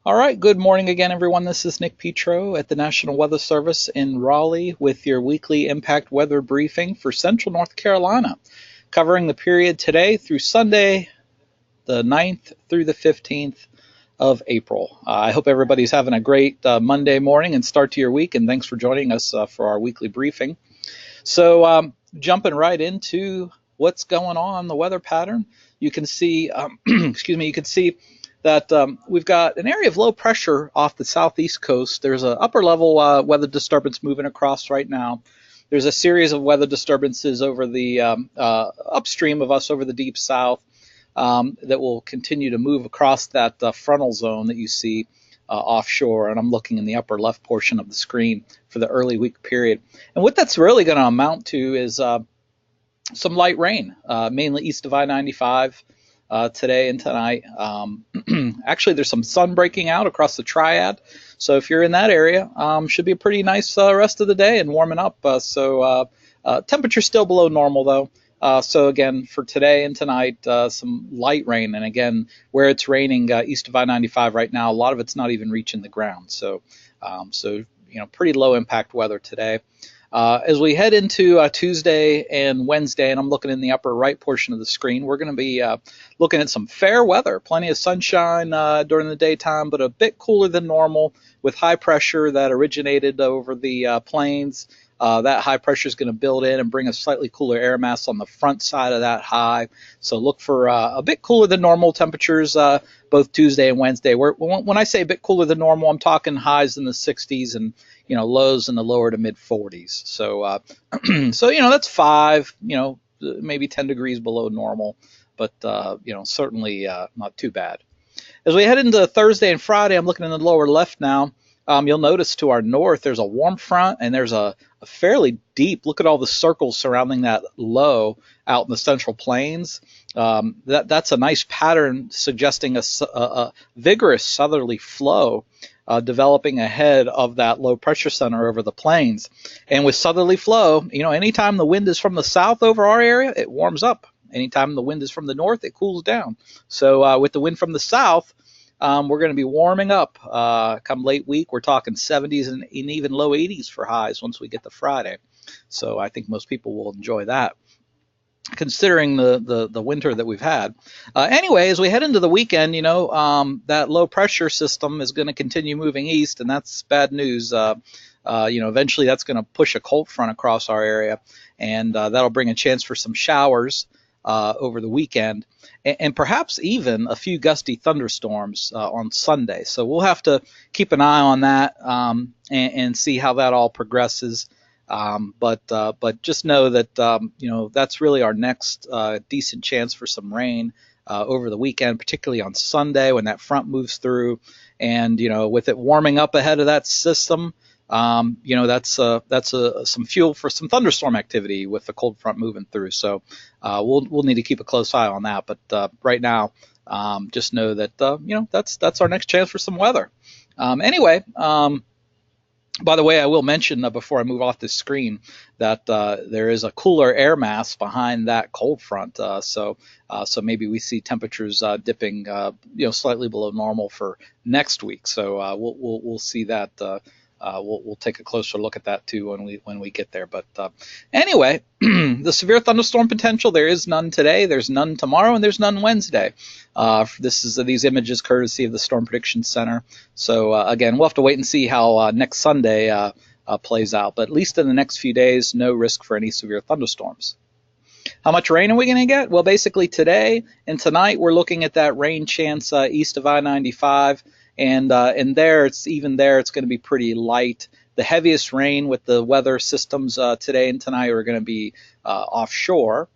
All right, good morning again, everyone. This is Nick Petro at the National Weather Service in Raleigh with your weekly impact weather briefing for Central North Carolina, covering the period today through Sunday, the 9th through the 15th of April. I hope everybody's having a great Monday morning and start to your week, and thanks for joining us for our weekly briefing. So, jumping right into what's going on, the weather pattern, you can see, excuse me, you can see that we've got an area of low pressure off the southeast coast. There's an upper level weather disturbance moving across right now. There's a series of weather disturbances over the upstream of us over the deep south that will continue to move across that frontal zone that you see offshore, and I'm looking in the upper left portion of the screen for the early week period. And what that's really going to amount to is some light rain, mainly east of I-95 today and tonight. Actually, there's some sun breaking out across the Triad, so if you're in that area, should be a pretty nice rest of the day and warming up. Temperature still below normal though. So again, for today and tonight, some light rain, and again, where it's raining east of I-95 right now, a lot of it's not even reaching the ground. So pretty low impact weather today. As we head into Tuesday and Wednesday, and I'm looking in the upper right portion of the screen, we're going to be looking at some fair weather, plenty of sunshine during the daytime, but a bit cooler than normal with high pressure that originated over the plains. That high pressure is going to build in and bring a slightly cooler air mass on the front side of that high. So look for a bit cooler than normal temperatures both Tuesday and Wednesday. When I say a bit cooler than normal, I'm talking highs in the 60s and lows in the lower to mid 40s. So that's 5, maybe 10 degrees below normal, but certainly not too bad. As we head into Thursday and Friday, I'm looking in the lower left now. You'll notice to our north there's a warm front and there's a fairly deep, look at all the circles surrounding that low out in the central plains. That's a nice pattern suggesting a vigorous southerly flow developing ahead of that low pressure center over the plains. And with southerly flow, anytime the wind is from the south over our area, it warms up. Anytime the wind is from the north, it cools down. So with the wind from the south, we're going to be warming up come late week. We're talking 70s and even low 80s for highs once we get to Friday. So I think most people will enjoy that, considering the winter that we've had. Anyway, as we head into the weekend, that low pressure system is going to continue moving east, and that's bad news. Eventually that's going to push a cold front across our area, and that'll bring a chance for some showers over the weekend, and perhaps even a few gusty thunderstorms on Sunday. So we'll have to keep an eye on that and see how that all progresses. But just know that that's really our next decent chance for some rain over the weekend, particularly on Sunday when that front moves through, and with it warming up ahead of that system. That's some fuel for some thunderstorm activity with the cold front moving through. So we'll need to keep a close eye on that. But right now, just know that that's our next chance for some weather. Anyway. By the way, I will mention before I move off this screen that there is a cooler air mass behind that cold front, so maybe we see temperatures dipping, slightly below normal for next week. So we'll see that. We'll take a closer look at that too when we get there. But anyway, the severe thunderstorm potential, there is none today, there's none tomorrow, and there's none Wednesday. These images courtesy of the Storm Prediction Center. So again, we'll have to wait and see how next Sunday plays out. But at least in the next few days, no risk for any severe thunderstorms. How much rain are we going to get? Well, basically today and tonight we're looking at that rain chance east of I-95. And it's going to be pretty light. The heaviest rain with the weather systems today and tonight are going to be offshore.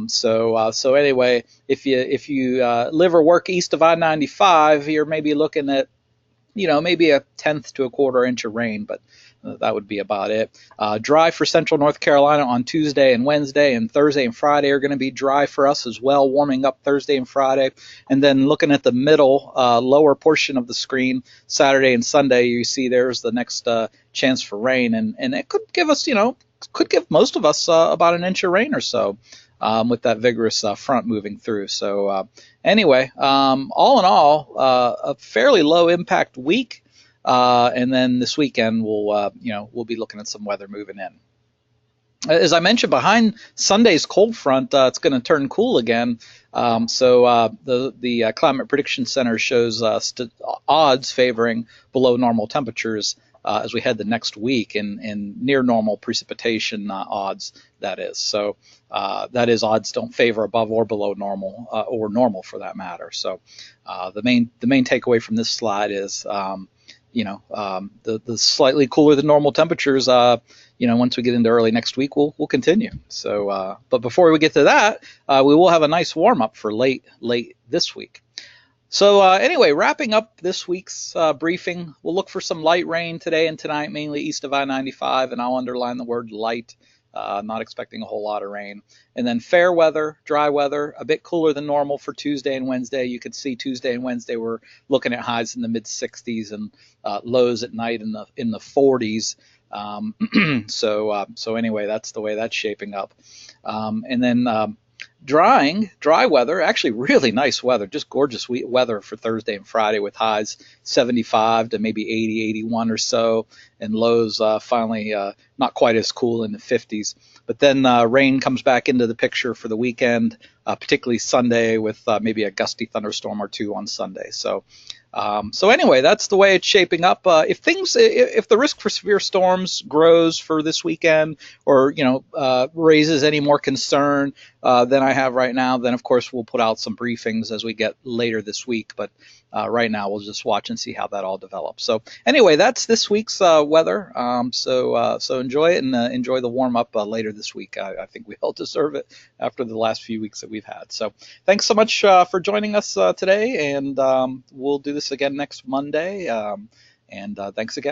So anyway, if you live or work east of I-95, you're maybe looking at maybe a tenth to a quarter inch of rain, but that would be about it. Dry for central North Carolina on Tuesday and Wednesday, and Thursday and Friday are going to be dry for us as well, warming up Thursday and Friday. And then looking at the middle lower portion of the screen, Saturday and Sunday, you see there's the next chance for rain, and it could give us, could give most of us about an inch of rain or so. with that vigorous front moving through. So anyway, all in all, a fairly low impact week. And then this weekend we'll be looking at some weather moving in. As I mentioned, behind Sunday's cold front, it's going to turn cool again. The Climate Prediction Center shows odds favoring below normal temperatures as we head the next week in near normal precipitation odds. That is that is odds don't favor above or below normal or normal for that matter. So the main takeaway from this slide is the slightly cooler than normal temperatures. Once we get into early next week, we'll continue. So, but before we get to that, we will have a nice warm up for late this week. So anyway, wrapping up this week's briefing, we'll look for some light rain today and tonight, mainly east of I-95, and I'll underline the word light. Not expecting a whole lot of rain. And then fair weather, dry weather, a bit cooler than normal for Tuesday and Wednesday. You could see Tuesday and Wednesday we're looking at highs in the mid 60s and lows at night in the 40s. So anyway, that's the way that's shaping up. And then dry weather, actually really nice weather, just gorgeous weather for Thursday and Friday with highs 75 to maybe 80, 81 or so, and lows finally not quite as cool in the 50s. But then rain comes back into the picture for the weekend, particularly Sunday with maybe a gusty thunderstorm or two on Sunday. So anyway, that's the way it's shaping up. If the risk for severe storms grows for this weekend, or raises any more concern than I have right now, then of course we'll put out some briefings as we get later this week. But right now we'll just watch and see how that all develops. So anyway, that's this week's weather. So enjoy it and enjoy the warm up later this week. I think we all deserve it after the last few weeks that we've had. So thanks so much for joining us today, and we'll do this again next Monday. And thanks again.